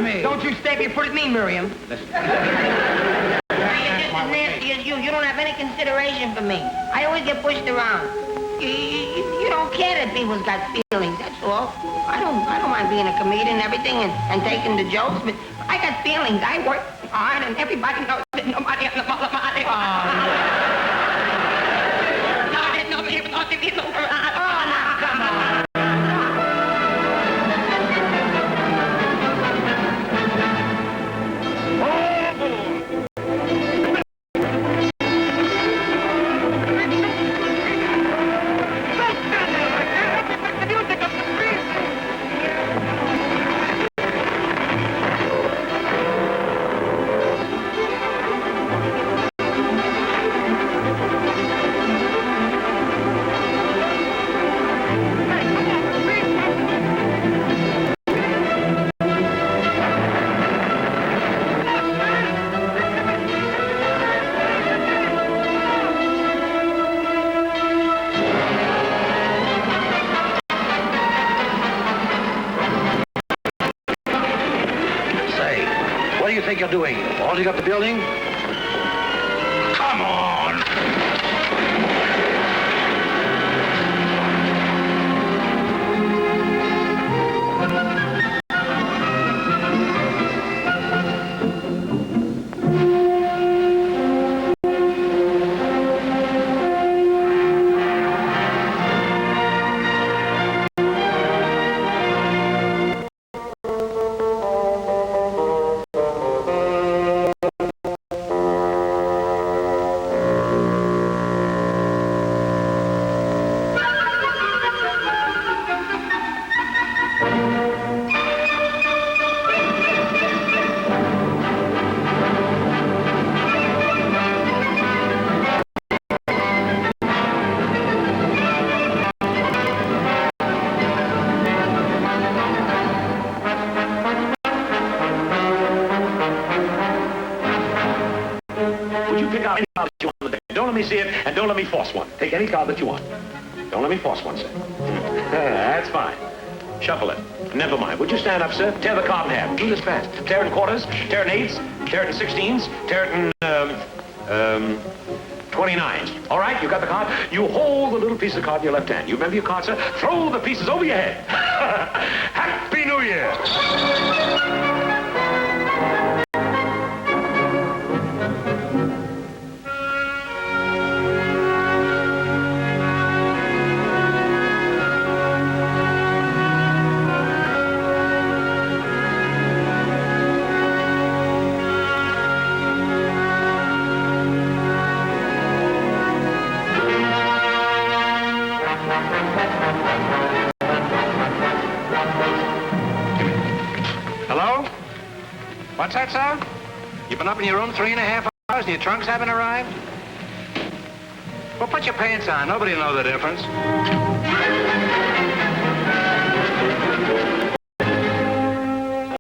me. Don't you stamp your foot at me, Miriam. Listen. You're just as nasty as you. You don't have any consideration for me. I always get pushed around. You don't care that people's got feelings, that's all. I don't mind being a comedian and everything and taking the jokes, but I got feelings. I work hard and everybody knows that nobody. Oh, now, come on. What do you think you're doing? Holding up the building? Come on! Don't let me see it, and don't let me force one. Take any card that you want. Don't let me force one, sir. That's fine. Shuffle it. Never mind. Would you stand up, sir? Tear the card in half. Do this fast. Tear it in quarters, tear it in eighths, tear it in 16s, tear it in, 29s. All right, you got the card? You hold the little piece of card in your left hand. You remember your card, sir? Throw the pieces over your head. Happy New Year! Hello? What's that, sir? You've been up in your room 3.5 hours and your trunks haven't arrived? Well, put your pants on. Nobody will know the difference.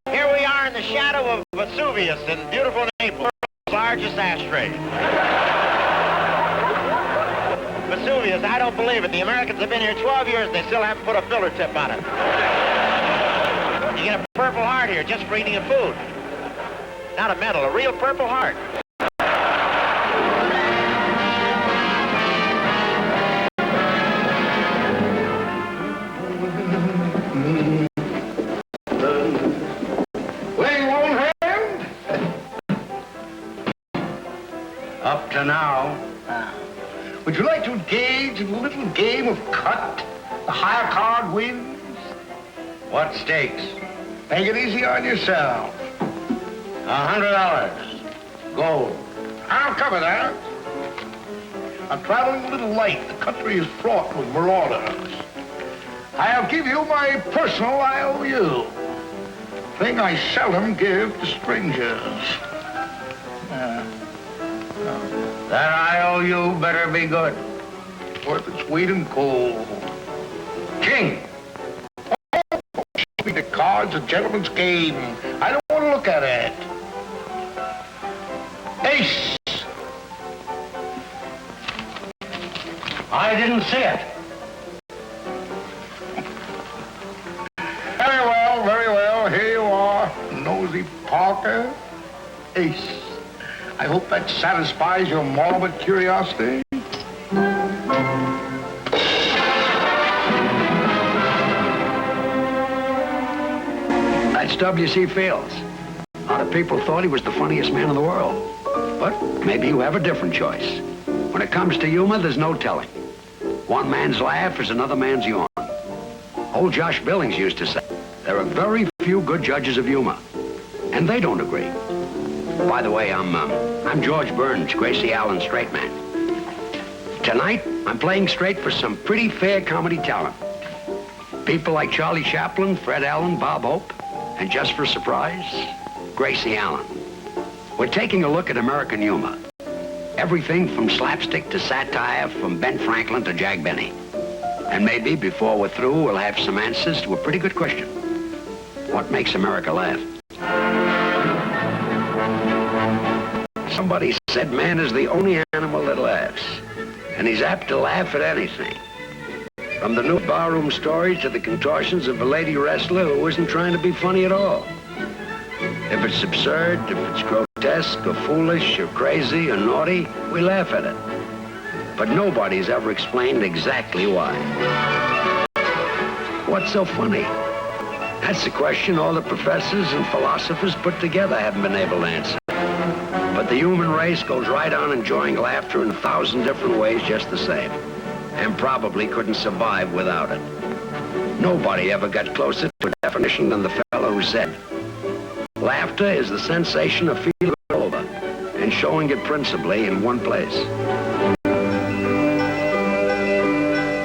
Here we are in the shadow of Vesuvius in beautiful Naples, the largest ashtray. Vesuvius, I don't believe it. The Americans have been here 12 years and they still haven't put a filler tip on it. You get a Purple Heart here just for eating a food. Not a medal, a real Purple Heart. Wing one hand. Up to now. Would you like to engage in a little game of cut? The higher card wins. What stakes? Make it easy on yourself. $100. Gold. I'll cover that. I'm traveling a little light. The country is fraught with marauders. I'll give you my personal IOU. Thing I seldom give to strangers. That IOU better be good. Worth its weight in gold. King. The card's a gentleman's game. I don't want to look at it. Ace. I didn't see it. Very well, very well. Here you are. Nosy Parker. Ace. I hope that satisfies your morbid curiosity. That's W.C. Fields. A lot of people thought he was the funniest man in the world. But maybe you have a different choice. When it comes to humor, there's no telling. One man's laugh is another man's yawn. Old Josh Billings used to say, there are very few good judges of humor. And they don't agree. By the way, I'm George Burns, Gracie Allen's straight man. Tonight, I'm playing straight for some pretty fair comedy talent. People like Charlie Chaplin, Fred Allen, Bob Hope, and just for a surprise, Gracie Allen. We're taking a look at American humor. Everything from slapstick to satire, from Ben Franklin to Jack Benny. And maybe before we're through, we'll have some answers to a pretty good question. What makes America laugh? Somebody said man is the only animal that laughs. And he's apt to laugh at anything. From the new barroom stories to the contortions of a lady wrestler who isn't trying to be funny at all. If it's absurd, if it's grotesque or foolish or crazy or naughty, we laugh at it. But nobody's ever explained exactly why. What's so funny? That's the question all the professors and philosophers put together haven't been able to answer. But the human race goes right on enjoying laughter in 1,000 different ways just the same. And probably couldn't survive without it. Nobody ever got closer to a definition than the fellow who said, laughter is the sensation of feeling it over and showing it principally in one place.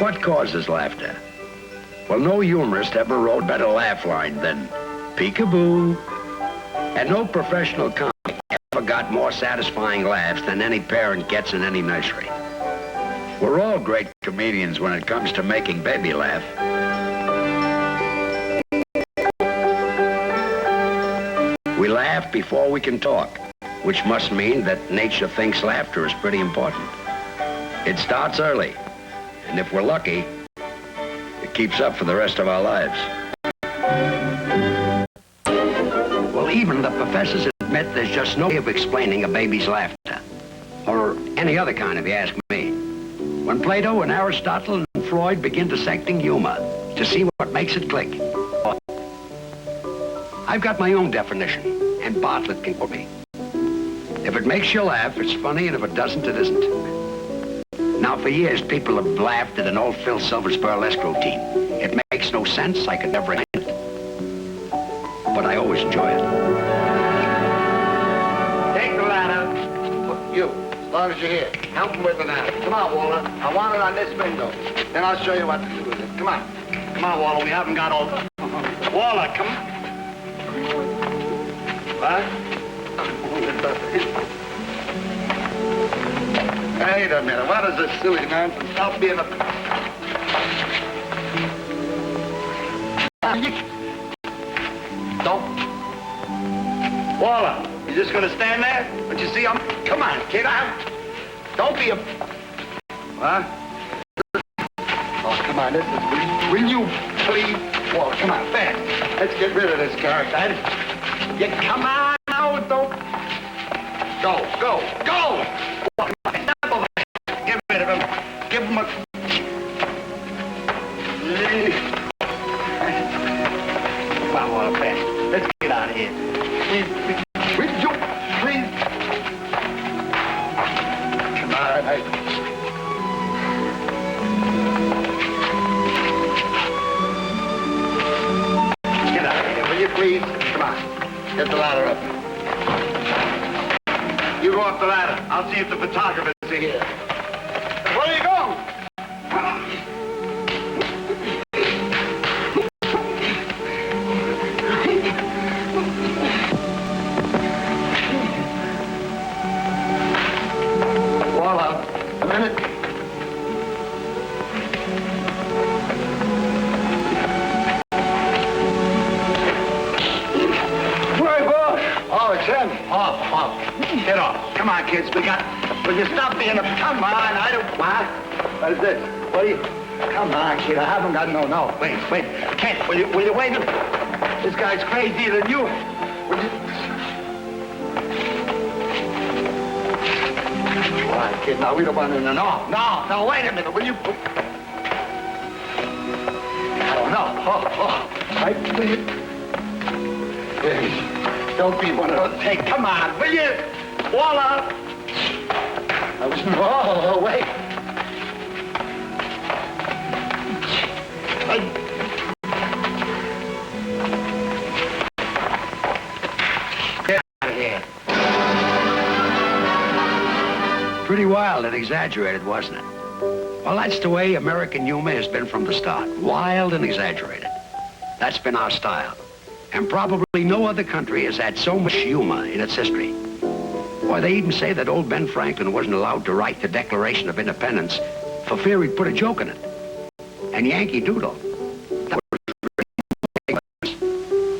What causes laughter? Well, no humorist ever wrote a better laugh line than peekaboo. And no professional comic ever got more satisfying laughs than any parent gets in any nursery. We're all great comedians when it comes to making baby laugh. We laugh before we can talk, which must mean that nature thinks laughter is pretty important. It starts early, and if we're lucky, it keeps up for the rest of our lives. Well, even the professors admit there's just no way of explaining a baby's laughter, or any other kind if you ask me. When Plato and Aristotle and Freud begin dissecting humor to see what makes it click. I've got my own definition, and Bartlett can quote me. If it makes you laugh, it's funny, and if it doesn't, it isn't. Now, for years, people have laughed at an old Phil Silver's burlesque routine. It makes no sense. I could never end it. But I always enjoy it. Take the ladder. You, as long as you're here. Help him with the ladder. Come on, Walter. I want it on this window. Then I'll show you what to do with it. Come on. Come on, Walter. We haven't got all... Walter, come on. What? Wait a minute. What is this silly nonsense? Stop being a... Don't... Walter, you just gonna stand there? But you see, Come on, kid, Don't be a... What? Oh, come on, this is... Will you please... Walter, come on, fast. Let's get rid of this character. You come on now, don't... Go. Walter, step over there. Get rid of him. Give him a... Come on, Walter, fast. Let's get out of here. Will you please? Come on, Get out of here, will you please? Come on. Get the ladder up. You go up the ladder. I'll see if the photographers are here. Where are you going? Walla, a minute. Off. Get off. Come on, kids. Will you stop being a... Come on, I don't... What is this? What are you... Come on, kid. I haven't got... No. Wait. Kent, will you wait a... This guy's crazier than you. Will you... kid. Now, we don't want to... No, wait a minute. Will you... No. I please. Don't be one of those. Hey, come on, will you? Voila. I was... Oh, wait. Get out of here. Pretty wild and exaggerated, wasn't it? Well, that's the way American humor has been from the start. Wild and exaggerated. That's been our style. And probably no other country has had so much humor in its history. Why, they even say that old Ben Franklin wasn't allowed to write the Declaration of Independence for fear he'd put a joke in it. And Yankee Doodle. That was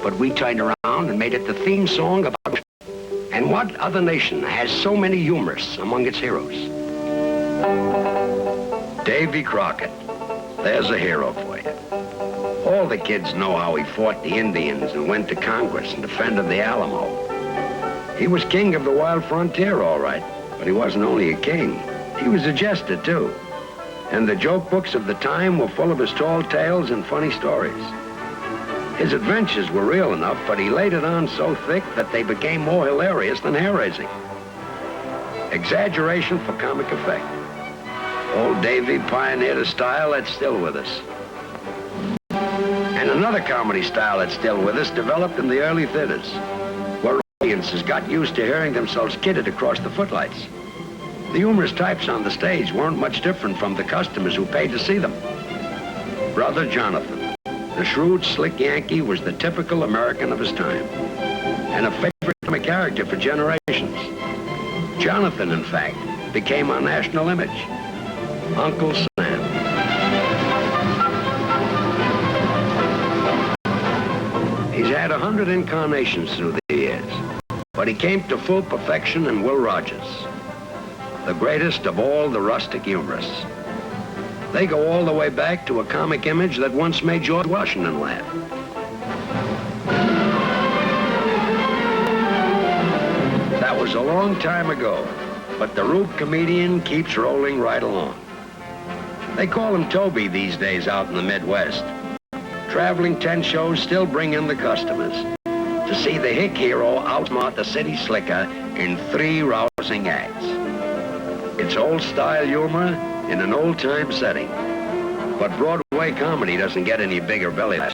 but we turned around and made it the theme song about... And what other nation has so many humorists among its heroes? Davy Crockett. There's a hero for you. All the kids know how he fought the Indians and went to Congress and defended the Alamo. He was king of the wild frontier, all right, but he wasn't only a king. He was a jester, too. And the joke books of the time were full of his tall tales and funny stories. His adventures were real enough, but he laid it on so thick that they became more hilarious than hair-raising. Exaggeration for comic effect. Old Davy pioneered a style that's still with us. And another comedy style that's still with us developed in the early theaters, where audiences got used to hearing themselves kidded across the footlights. The humorous types on the stage weren't much different from the customers who paid to see them. Brother Jonathan, the shrewd, slick Yankee, was the typical American of his time, and a favorite comic character for generations. Jonathan, in fact, became our national image. Uncle Sam. He's had 100 incarnations through the years, but he came to full perfection in Will Rogers, the greatest of all the rustic humorists. They go all the way back to a comic image that once made George Washington laugh. That was a long time ago, but the Rube comedian keeps rolling right along. They call him Toby these days out in the Midwest. Traveling tent shows still bring in the customers to see the hick hero outsmart the city slicker in 3 rousing acts. It's old-style humor in an old-time setting, but Broadway comedy doesn't get any bigger belly laughs.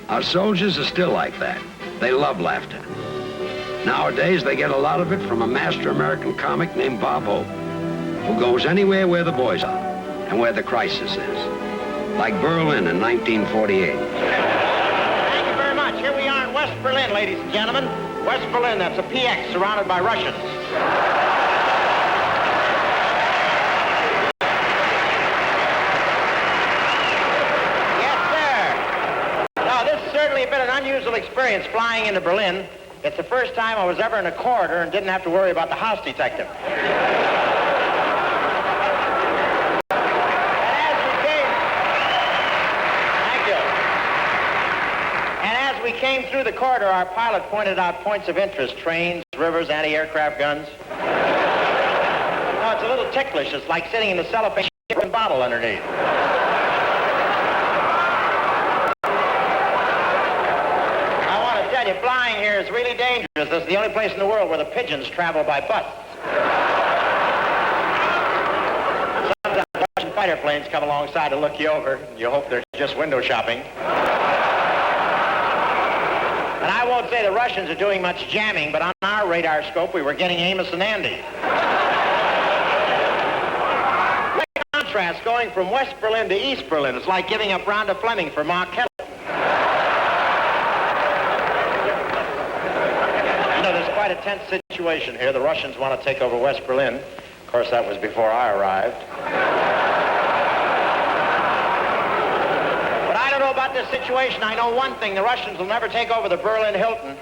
Our soldiers are still like that. They love laughter. Nowadays, they get a lot of it from a master American comic named Bob Hope, who goes anywhere where the boys are and where the crisis is, like Berlin in 1948. Thank you very much. Here we are in West Berlin, ladies and gentlemen. West Berlin, that's a PX surrounded by Russians. Yes, sir. Now, this has certainly been an unusual experience flying into Berlin. It's the first time I was ever in a corridor and didn't have to worry about the house detective. We came through the corridor, our pilot pointed out points of interest: trains, rivers, anti-aircraft guns. No, it's a little ticklish. It's like sitting in the cellophane bottle underneath. I want to tell you, flying here is really dangerous. This is the only place in the world where the pigeons travel by bus. Sometimes Russian fighter planes come alongside to look you over. You hope they're just window shopping. And I won't say the Russians are doing much jamming, but on our radar scope, we were getting Amos and Andy. Great contrast going from West Berlin to East Berlin. It's like giving up Rhonda Fleming for Mark Kelly. You know, there's quite a tense situation here. The Russians want to take over West Berlin. Of course, that was before I arrived. About this situation, I know one thing: the Russians will never take over the Berlin Hilton,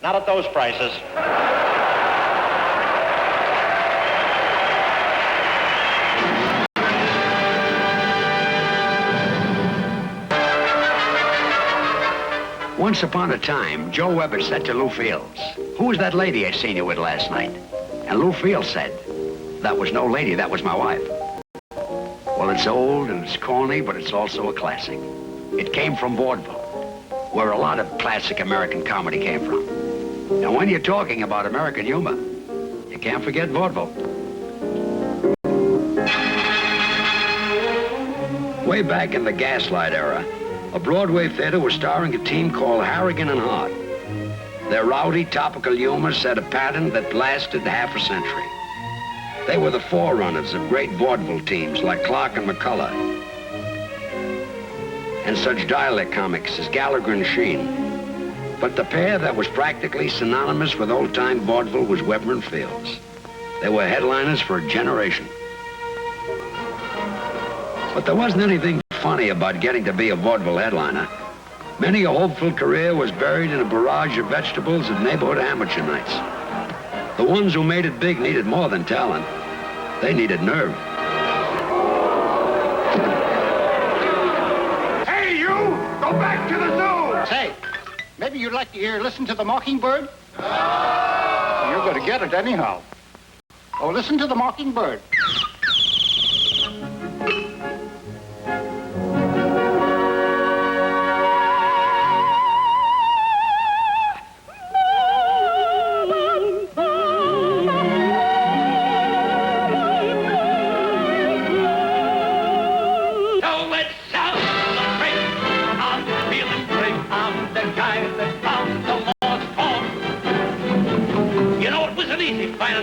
not at those prices. Once upon a time, Joe Weber said to Lou Fields, "Who was that lady I seen you with last night?" And Lou Fields said, "That was no lady, that was my wife." Well, it's old and it's corny, but it's also a classic. It came from vaudeville, where a lot of classic American comedy came from. And when you're talking about American humor, you can't forget vaudeville. Way back in the Gaslight era, a Broadway theater was starring a team called Harrigan and Hart. Their rowdy, topical humor set a pattern that lasted half a century. They were the forerunners of great vaudeville teams like Clark and McCullough, and such dialect comics as Gallagher and Sheen. But the pair that was practically synonymous with old-time vaudeville was Weber and Fields. They were headliners for a generation. But there wasn't anything funny about getting to be a vaudeville headliner. Many a hopeful career was buried in a barrage of vegetables at neighborhood amateur nights. The ones who made it big needed more than talent. They needed nerve. Hey, you! Go back to the zoo! Say, maybe you'd like to hear Listen to the Mockingbird? You're going to get it anyhow. Oh, listen to the Mockingbird.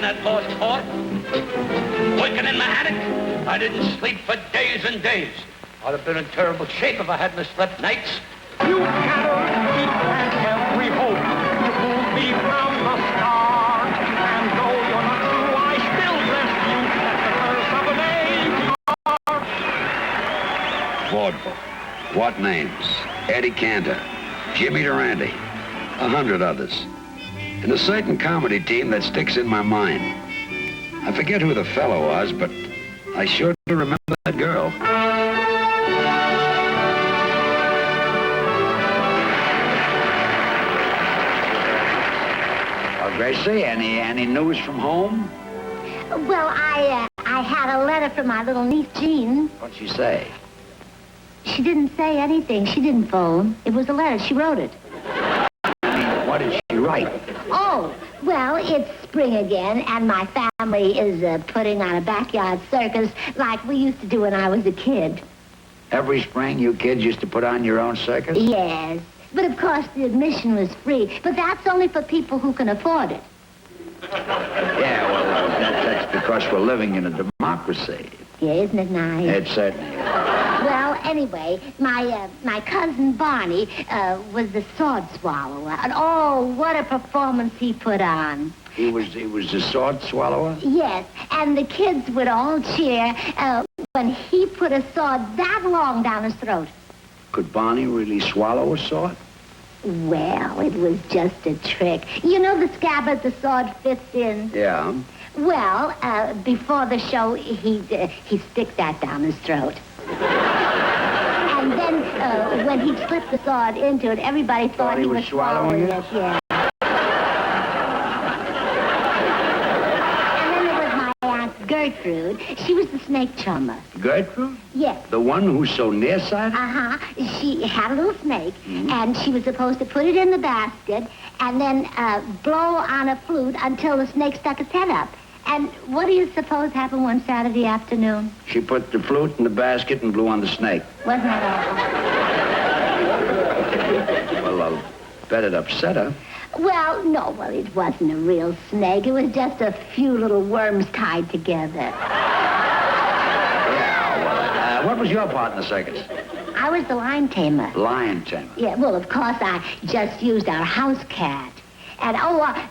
That lost horse. Waking in my attic, I didn't sleep for days and days. I'd have been in terrible shape if I hadn't slept nights. You cannot keep at every hope to move me from the start. And though you're not true, I still bless you at the curse of an age. Vaudeville. What names? Eddie Cantor, Jimmy Durante, 100 others. And a certain comedy team that sticks in my mind. I forget who the fellow was, but I sure do remember that girl. Well, Gracie, any news from home? Well, I had a letter from my little niece, Jean. What'd she say? She didn't say anything. She didn't phone. It was a letter. She wrote it. What did she write? Oh, well, it's spring again, and my family is putting on a backyard circus like we used to do when I was a kid. Every spring, you kids used to put on your own circus? Yes, but of course the admission was free, but that's only for people who can afford it. Yeah, well, that's because we're living in a democracy. Yeah, isn't it nice? It certainly is. Well, anyway, my cousin Barney was the sword swallower. And oh, what a performance he put on. He was the sword swallower? Yes, and the kids would all cheer when he put a sword that long down his throat. Could Barney really swallow a sword? Well, it was just a trick. You know the scabbard the sword fits in? Yeah. Well, before the show, he'd stick that down his throat. And then when he slipped the sword into it, everybody thought he was swallowing it. Yeah. And then there was my Aunt Gertrude. She was the snake charmer. Gertrude? Yes. The one who's so nearsighted? Uh-huh. She had a little snake, and she was supposed to put it in the basket and then blow on a flute until the snake stuck its head up. And what do you suppose happened one Saturday afternoon? She put the flute in the basket and blew on the snake. Wasn't that awful? Well, I'll bet it upset her. Well, no, it wasn't a real snake. It was just a few little worms tied together. Yeah, well, what was your part in the circus? I was the lion tamer. Lion tamer. Yeah, well, of course, I just used our house cat. And,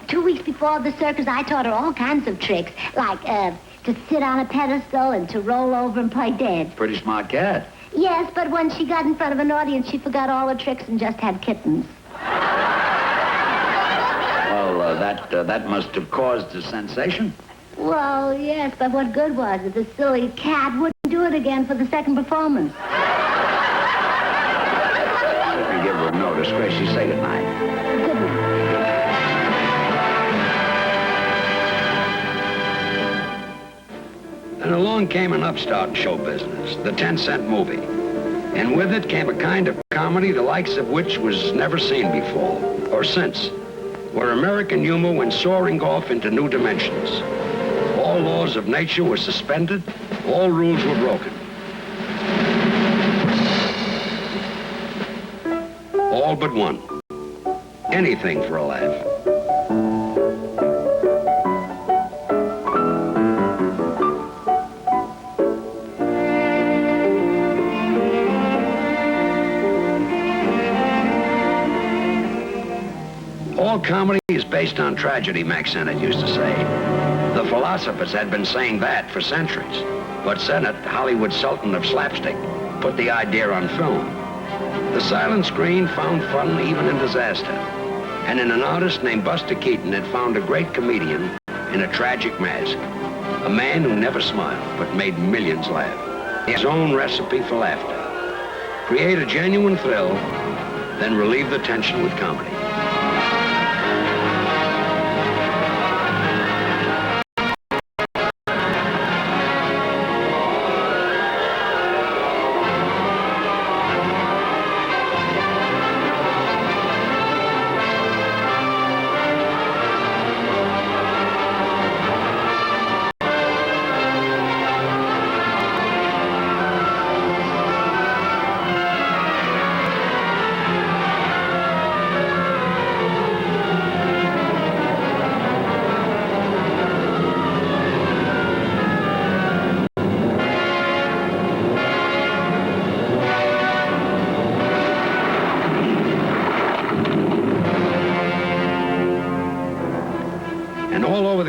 2 weeks before the circus, I taught her all kinds of tricks, like to sit on a pedestal and to roll over and play dead. Pretty smart cat. Yes, but when she got in front of an audience, she forgot all her tricks and just had kittens. Well, that must have caused a sensation. Well, yes, but what good was it? The silly cat wouldn't do it again for the second performance. If you give her a notice. Miss Gracie. Say goodnight. Good night. Then along came an upstart in show business, the 10-cent movie. And with it came a kind of comedy the likes of which was never seen before, or since, where American humor went soaring off into new dimensions. All laws of nature were suspended, all rules were broken. All but one. Anything for a laugh. All comedy is based on tragedy, Max Sennett used to say. The philosophers had been saying that for centuries. But Sennett, Hollywood's sultan of slapstick, put the idea on film. The silent screen found fun even in disaster. And in an artist named Buster Keaton had found a great comedian in a tragic mask. A man who never smiled, but made millions laugh. His own recipe for laughter. Create a genuine thrill, then relieve the tension with comedy.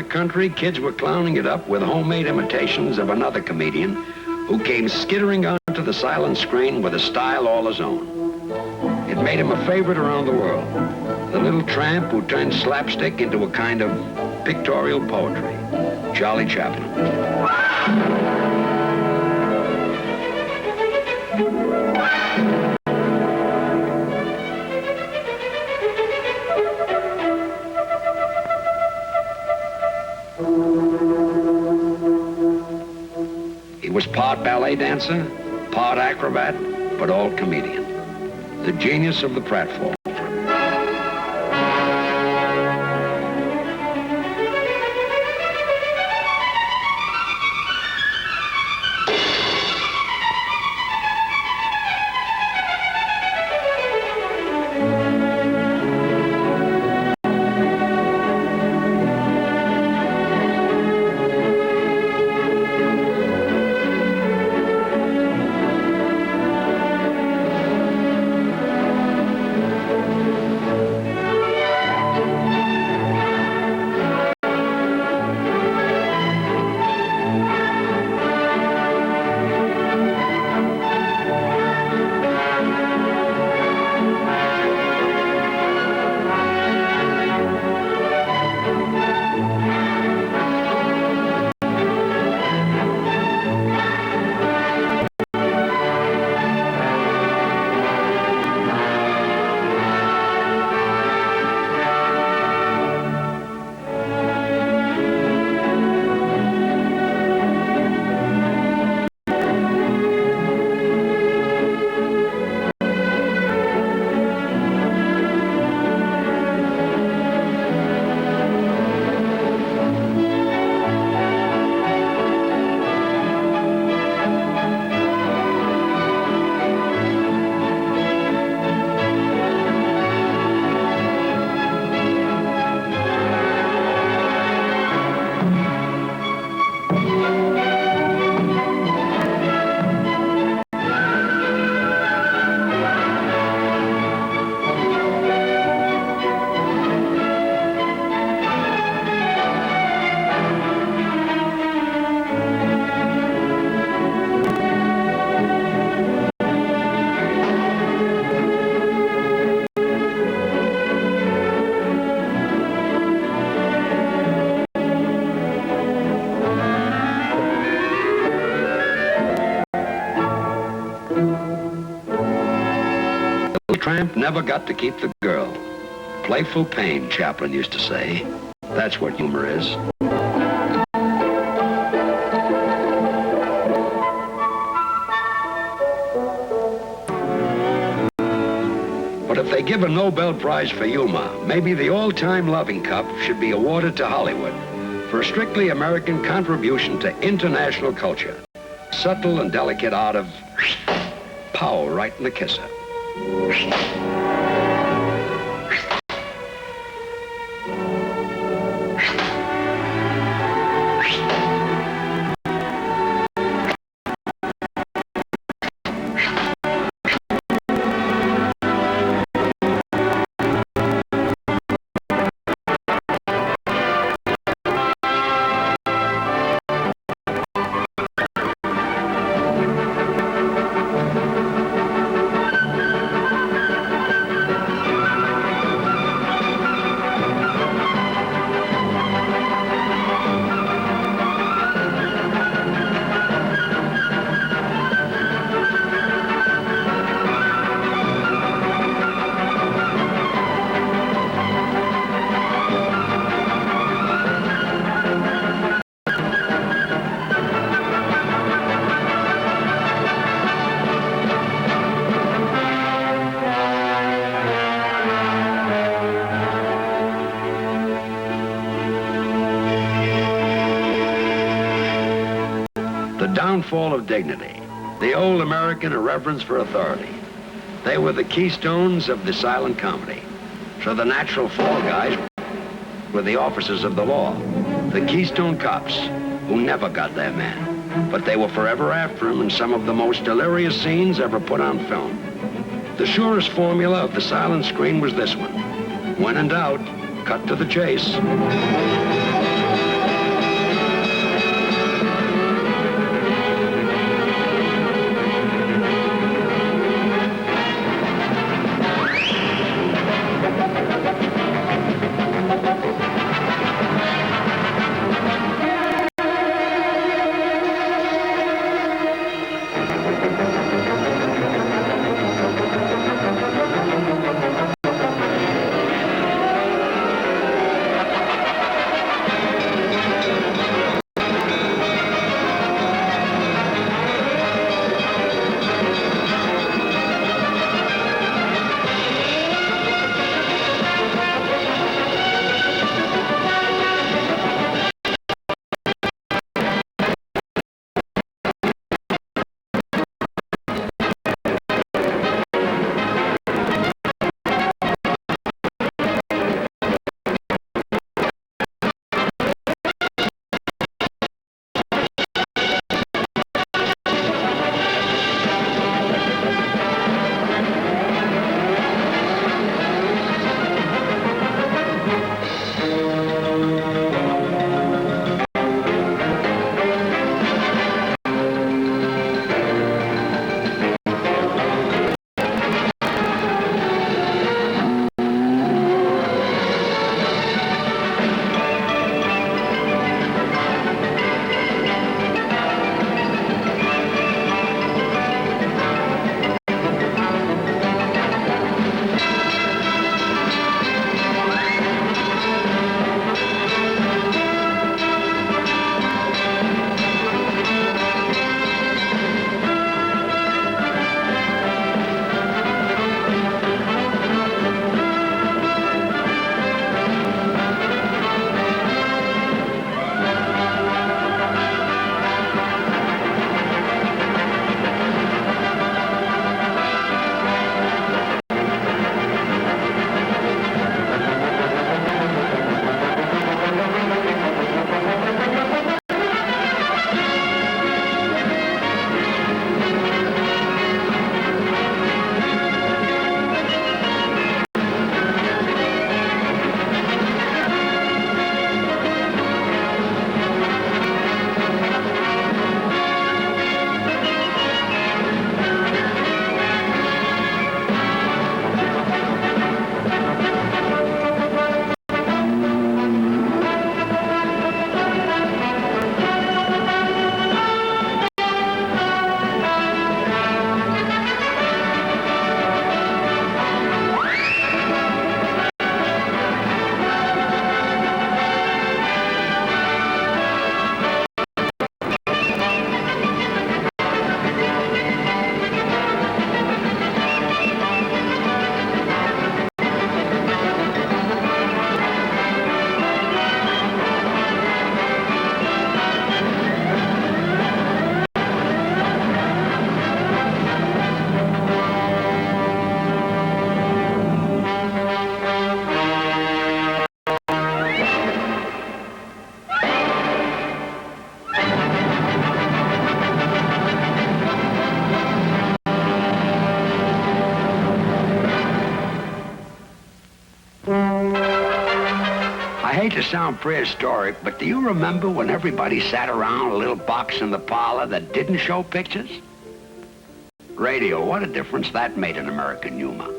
Country, kids were clowning it up with homemade imitations of another comedian who came skittering onto the silent screen with a style all his own. It made him a favorite around the world. The little tramp who turned slapstick into a kind of pictorial poetry. Charlie Chaplin. He was part ballet dancer, part acrobat, but all comedian. The genius of the pratfall. tramp never got to keep the girl. Playful pain, Chaplin used to say. That's what humor is. But if they give a Nobel Prize for humor, maybe the all-time Loving Cup should be awarded to Hollywood for a strictly American contribution to international culture. Subtle and delicate art of power right in the kisser. Downfall of dignity, the old American irreverence for authority. They were the keystones of the silent comedy. So the natural fall guys were the officers of the law, the Keystone Cops, who never got their man. But they were forever after him in some of the most delirious scenes ever put on film. The surest formula of the silent screen was this one. When in doubt, cut to the chase. hate to sound prehistoric, but do you remember when everybody sat around a little box in the parlor that didn't show pictures? Radio, what a difference that made in American humor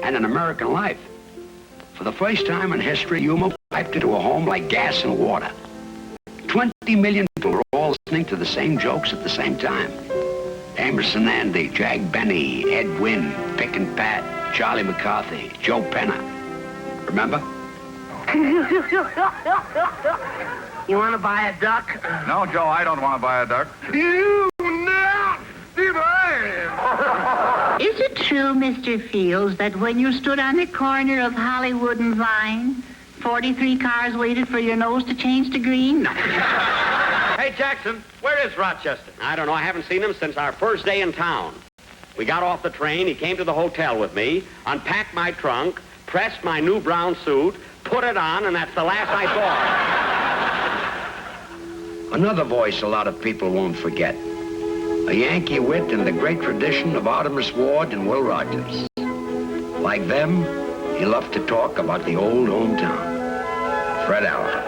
and in American life. For the first time in history, humor piped into a home like gas and water. 20 million people were all listening to the same jokes at the same time. Amos and Andy, Jack Benny, Ed Wynn, Pick and Pat, Charlie McCarthy, Joe Penna. Remember? You want to buy a duck? No, Joe, I don't want to buy a duck. You nasty man! Is it true, Mr. Fields, that when you stood on the corner of Hollywood and Vine, 43 cars waited for your nose to change to green? Hey, Jackson, where is Rochester? I don't know. I haven't seen him since our first day in town. We got off the train. He came to the hotel with me, unpacked my trunk, pressed my new brown suit, put it on, and that's the last I saw. Another voice a lot of people won't forget. A Yankee wit in the great tradition of Artemus Ward and Will Rogers. Like them, he loved to talk about the old hometown. Fred Allen.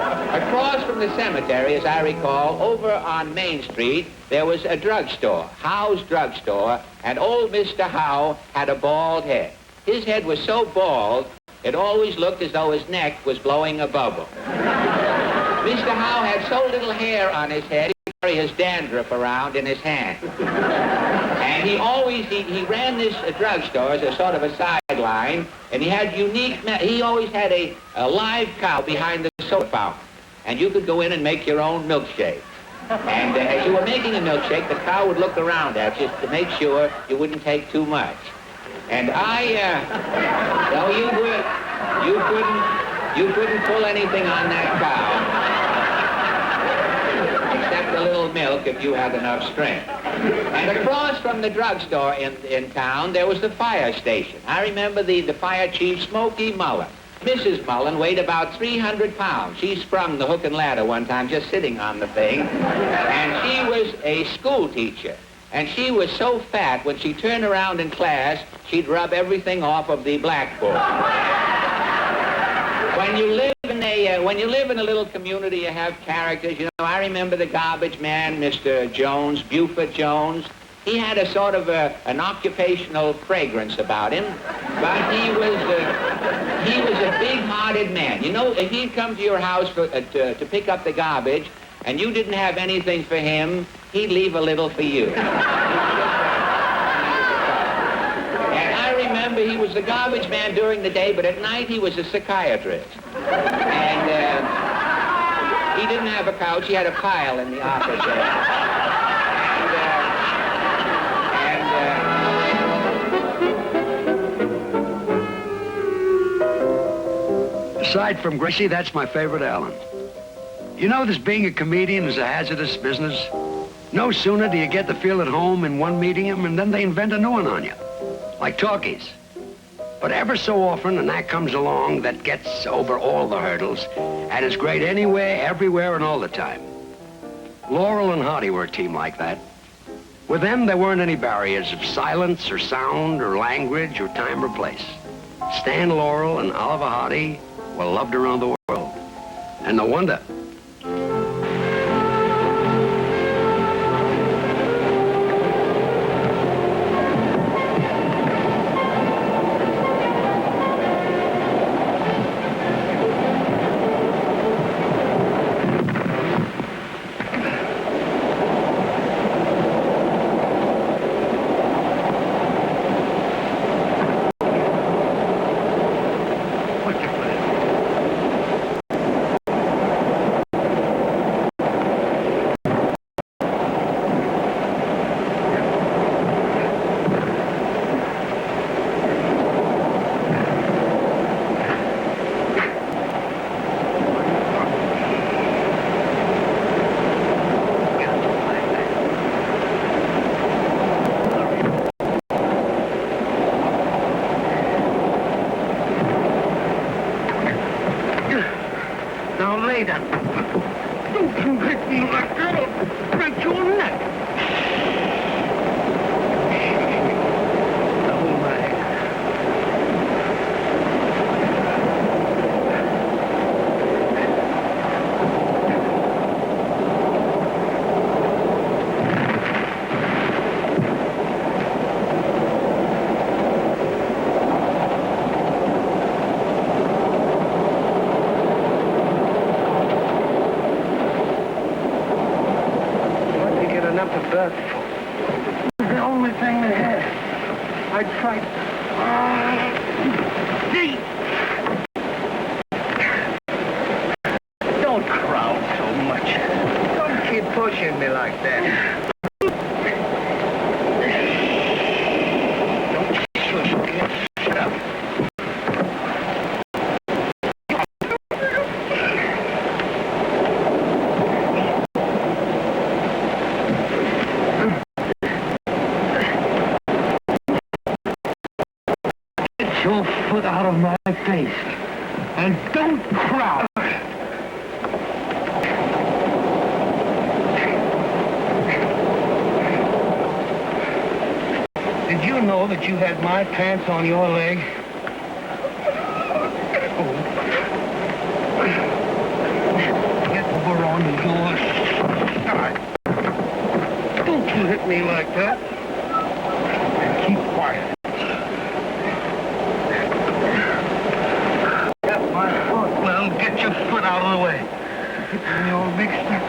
Across from the cemetery, as I recall, over on Main Street, there was a drugstore, Howe's Drugstore, and old Mr. Howe had a bald head. His head was so bald, it always looked as though his neck was blowing a bubble. Mr. Howe had so little hair on his head, he carried his dandruff around in his hand. And he ran this drugstore as a sort of a sideline, and he had he always had a live cow behind the soda fountain. And you could go in and make your own milkshake. And as you were making a milkshake, the cow would look around at you to make sure you wouldn't take too much. And you couldn't pull anything on that cow, except a little milk if you had enough strength. And across from the drugstore in town, there was the fire station. I remember the fire chief, Smoky Mullen. Mrs. Mullen weighed about 300 pounds. She sprung the hook and ladder one time just sitting on the thing. And she was a school teacher. And she was so fat, when she turned around in class, she'd rub everything off of the blackboard. When you live in a little community, you have characters. You know, I remember the garbage man, Mr. Jones, Buford Jones. He had a sort of an occupational fragrance about him, but he was a big-hearted man. You know, if he'd come to your house to pick up the garbage, and you didn't have anything for him, he'd leave a little for you. And I remember he was the garbage man during the day, but at night he was a psychiatrist. And he didn't have a couch, he had a pile in the office there. Aside from Gracie, that's my favorite Allen. You know, this being a comedian is a hazardous business. No sooner do you get to feel at home in one medium, and then they invent a new one on you, like talkies. But ever so often, an act comes along that gets over all the hurdles and is great anywhere, everywhere, and all the time. Laurel and Hardy were a team like that. With them, there weren't any barriers of silence or sound or language or time or place. Stan Laurel and Oliver Hardy were loved around the world. And no wonder. I tried. Gee! Don't crowd so much. Don't keep pushing me like that. Don't push me. Shut up. Get your foot out of my face. And don't crowd. Did you know that you had my pants on your leg? Get over on yours. All right. Don't you hit me like that. And keep quiet. Got my foot. Well, get your foot out of the way. Getting me all mixed up.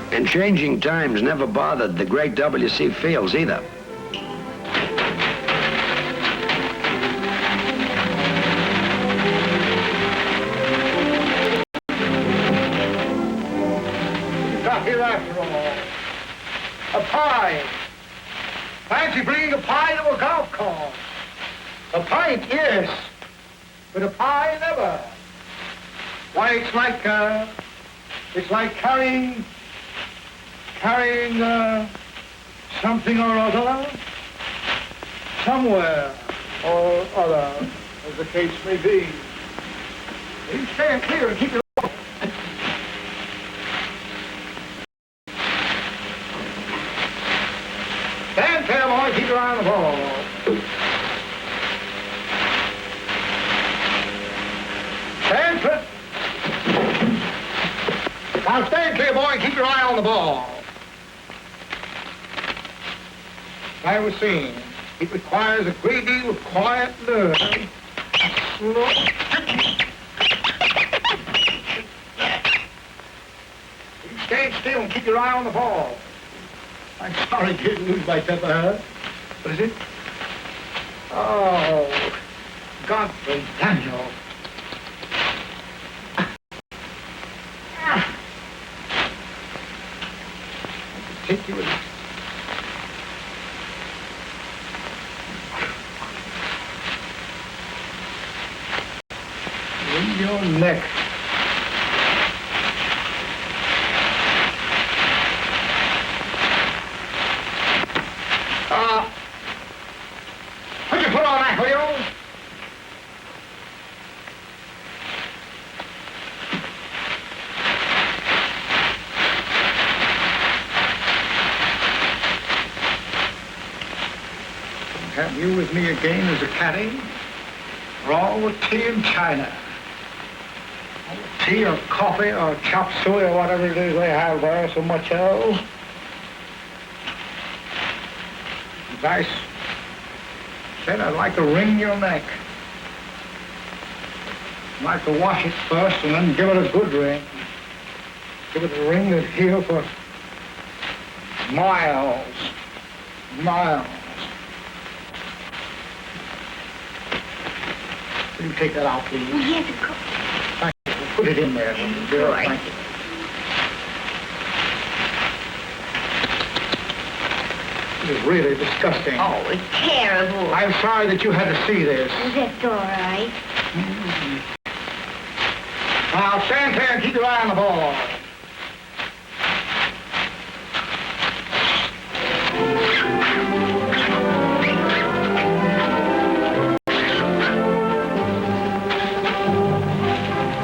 And changing times never bothered the great W.C. Fields either. Got here after all. A pie. Fancy bringing a pie to a golf course. A pint, yes, but a pie, never. Why, it's like carrying something or other, somewhere or other, as the case may be. You stand clear and keep your... Stand clear, boy, keep your eye on the ball. Stand clear. Now stand clear, boy, and keep your eye on the ball. I was saying, it requires a great deal of quiet nerve. Slow. You stand still and keep your eye on the ball. I'm sorry to lose my temper, huh? What is it? Oh, Godfrey Daniel. Take you in. In your neck. Put your foot on that, will you? Have you with me again as a caddy? For all the tea in China. All the tea or coffee or chop suey or whatever it is they have there so much of. As I said, I'd like to wring your neck. I'd like to wash it first and then give it a good wring. Give it a wring that's here for miles. Miles. Will you take that out, please? Yes, of course. Thank you. Put it in there. Right. Thank you. This is really disgusting. Oh, it's terrible. I'm sorry that you had to see this. That's all right. Now, stand there and keep your eye on the ball.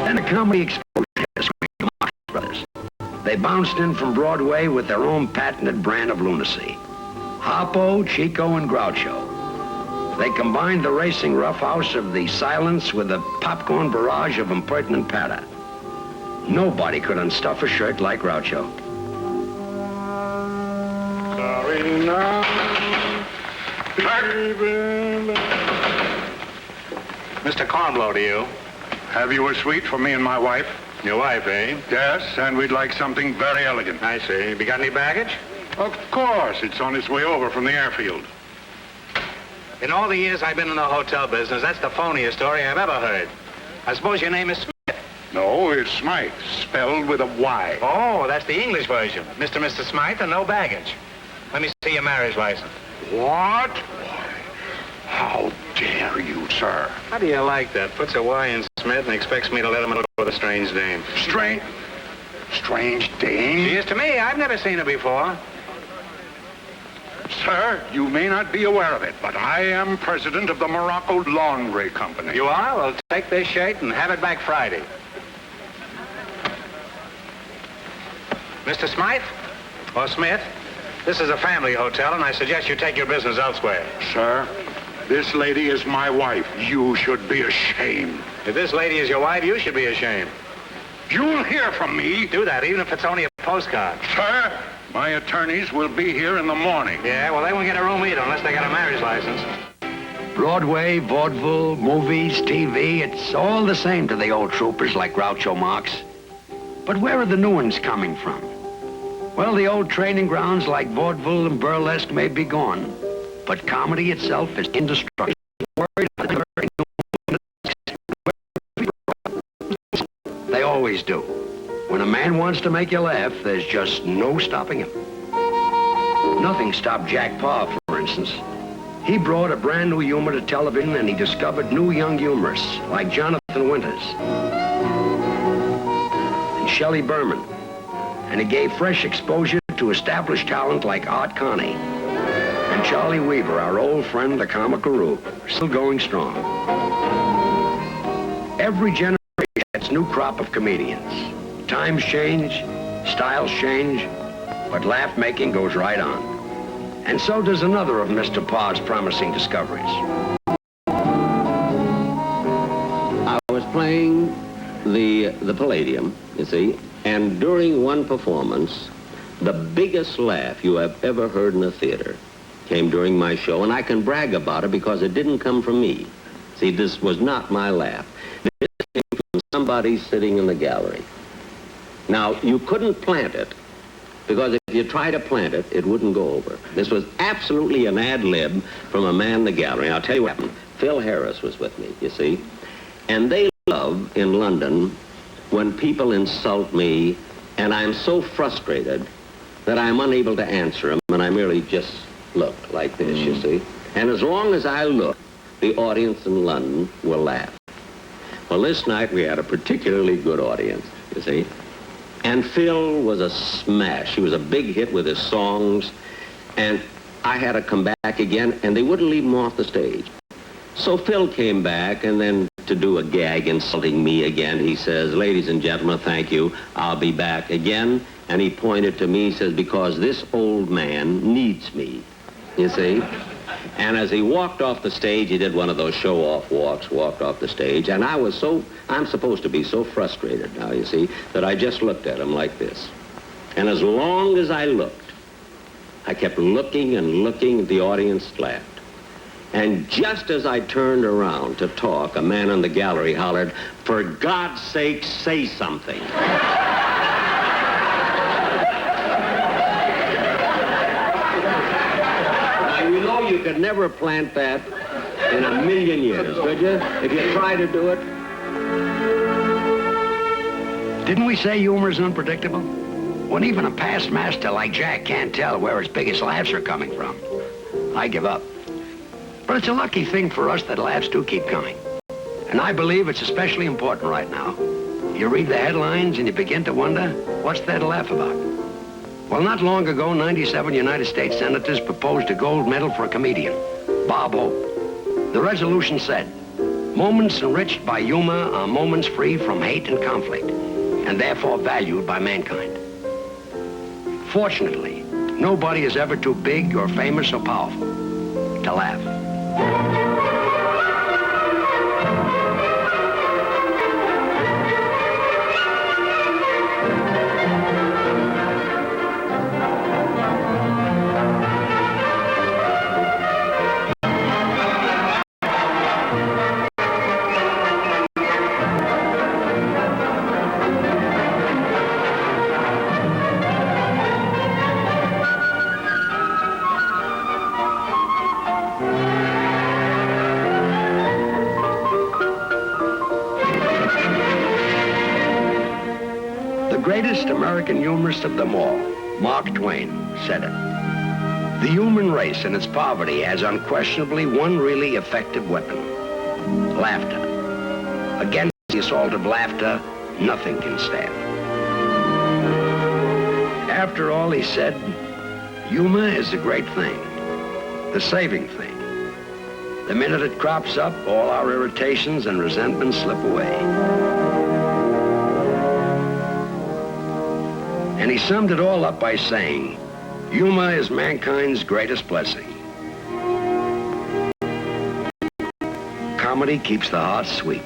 Then a comedy exposure to Marx Brothers. They bounced in from Broadway with their own patented brand of lunacy. Harpo, Chico, and Groucho. They combined the racing roughhouse of the silence with the popcorn barrage of impertinent patter. Nobody could unstuff a shirt like Groucho. Sorry now. Mr. Cornblow to you. Have you a suite for me and my wife? Your wife, eh? Yes, and we'd like something very elegant. I see. Have you got any baggage? Of course, it's on its way over from the airfield. In all the years I've been in the hotel business, that's the phoniest story I've ever heard. I suppose your name is Smith. No, it's Smythe, spelled with a Y. Oh, that's the English version. Mr. Smythe and no baggage. Let me see your marriage license. What? How dare you, sir? How do you like that? Puts a Y in Smith and expects me to let him know with a strange name. Strange dame? She is to me. I've never seen her before. Sir, you may not be aware of it, but I am president of the Morocco Laundry Company. You are? Well, take this shirt and have it back Friday. Mr. Smythe? Or Smith? This is a family hotel, and I suggest you take your business elsewhere. Sir, this lady is my wife. You should be ashamed. If this lady is your wife, you should be ashamed. You'll hear from me. Do that, even if it's only a postcard. Sir, my attorneys will be here in the morning. Yeah, well, they won't get a room either unless they got a marriage license. Broadway, vaudeville, movies, TV, it's all the same to the old troopers like Groucho Marx. But where are the new ones coming from? Well, the old training grounds like vaudeville and burlesque may be gone, but comedy itself is indestructible. They always do. When a man wants to make you laugh, there's just no stopping him. Nothing stopped Jack Parr, for instance. He brought a brand new humor to television, and he discovered new young humorists like Jonathan Winters and Shelley Berman. And he gave fresh exposure to established talent like Art Carney and Charlie Weaver, our old friend, the comic guru, still going strong. Every generation has a new crop of comedians. Times change, styles change, but laugh-making goes right on. And so does another of Mr. Parr's promising discoveries. I was playing the Palladium, you see, and during one performance, the biggest laugh you have ever heard in a theater came during my show, and I can brag about it because it didn't come from me. See, this was not my laugh. This came from somebody sitting in the gallery. Now, you couldn't plant it, because if you try to plant it, it wouldn't go over. This was absolutely an ad lib from a man in the gallery. I'll tell you what happened. Phil Harris was with me, you see, and they love in London when people insult me, and I'm so frustrated that I'm unable to answer them, and I merely just look like this, you see. And as long as I look, the audience in London will laugh. Well, this night we had a particularly good audience, you see. And Phil was a smash. He was a big hit with his songs, and I had to come back again, and they wouldn't leave him off the stage. So Phil came back, and then to do a gag insulting me again, he says, "Ladies and gentlemen, thank you. I'll be back again." And he pointed to me, he says, "Because this old man needs me," you see. And as he walked off the stage, he did one of those show-off walks, walked off the stage, and I'm supposed to be so frustrated now, you see, that I just looked at him like this. And as long as I looked, I kept looking and looking, the audience laughed. And just as I turned around to talk, a man in the gallery hollered, "For God's sake, say something." Now, you know you could never plant that in a million years, could you? If you try to do it. Didn't we say humor is unpredictable? When even a past master like Jack can't tell where his biggest laughs are coming from, I give up. But it's a lucky thing for us that laughs do keep coming. And I believe it's especially important right now. You read the headlines and you begin to wonder, what's there to laugh about? Well, not long ago, 97 United States senators proposed a gold medal for a comedian, Bob Hope. The resolution said, "Moments enriched by humor are moments free from hate and conflict, and therefore valued by mankind." Fortunately, nobody is ever too big or famous or powerful to laugh. greatest American humorist of them all, Mark Twain, said it. The human race in its poverty has unquestionably one really effective weapon: laughter. Against the assault of laughter, nothing can stand. After all, he said, humor is the great thing, the saving thing. The minute it crops up, all our irritations and resentments slip away. And he summed it all up by saying, humor is mankind's greatest blessing. Comedy keeps the heart sweet.